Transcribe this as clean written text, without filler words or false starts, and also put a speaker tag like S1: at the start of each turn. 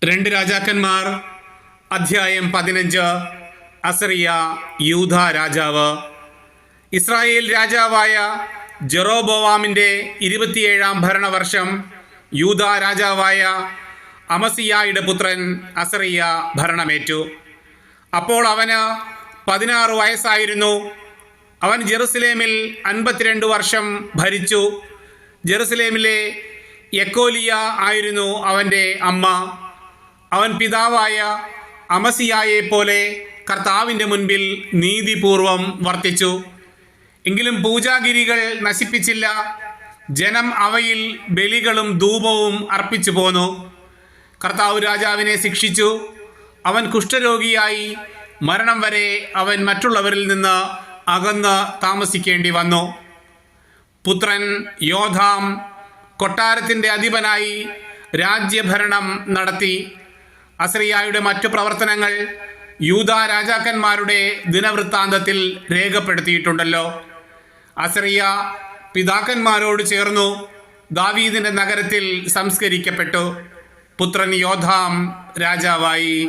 S1: രണ്ട് രാജാക്കന്മാർ അധ്യായം 15. അസറിയ യൂദ രാജാവ്. ഇസ്രായേൽ രാജാവായ ജെറോബോവാമിൻ്റെ 27-ാം ഭരണവർഷം യൂദ രാജാവായ അമസിയായുടെ പുത്രൻ അസറിയ ഭരണമേറ്റു. അപ്പോൾ അവന് 16 വയസ്സായിരുന്നു. അവൻ ജെറുസലേമിൽ 52 വർഷം ഭരിച്ചു. ജെറുസലേമിലെ യെക്കോലിയ ആയിരുന്നു അവൻ്റെ അമ്മ. അവൻ പിതാവായ അമസിയായെ പോലെ കർത്താവിൻ്റെ മുൻപിൽ നീതിപൂർവം വർത്തിച്ചു. എങ്കിലും പൂജാഗിരികൾ നശിപ്പിച്ചില്ല. ജനം അവയിൽ ബലികളും ധൂപവും അർപ്പിച്ചു പോന്നു. കർത്താവ് രാജാവിനെ ശിക്ഷിച്ചു. അവൻ കുഷ്ഠരോഗിയായി മരണം വരെ അവൻ മറ്റുള്ളവരിൽ നിന്ന് അകന്ന് താമസിക്കേണ്ടി വന്നു. പുത്രൻ യോഥാം കൊട്ടാരത്തിൻ്റെ അധിപനായി രാജ്യഭരണം നടത്തി. അസറിയായുടെ മറ്റു പ്രവർത്തനങ്ങൾ യൂദാ രാജാക്കന്മാരുടെ ദിനവൃത്താന്തത്തിൽ രേഖപ്പെടുത്തിയിട്ടുണ്ടല്ലോ. അസറിയ പിതാക്കന്മാരോട് ചേർന്നു ദാവീദിന്റെ നഗരത്തിൽ സംസ്കരിക്കപ്പെട്ടു. പുത്രൻ യോഥാം രാജാവായി.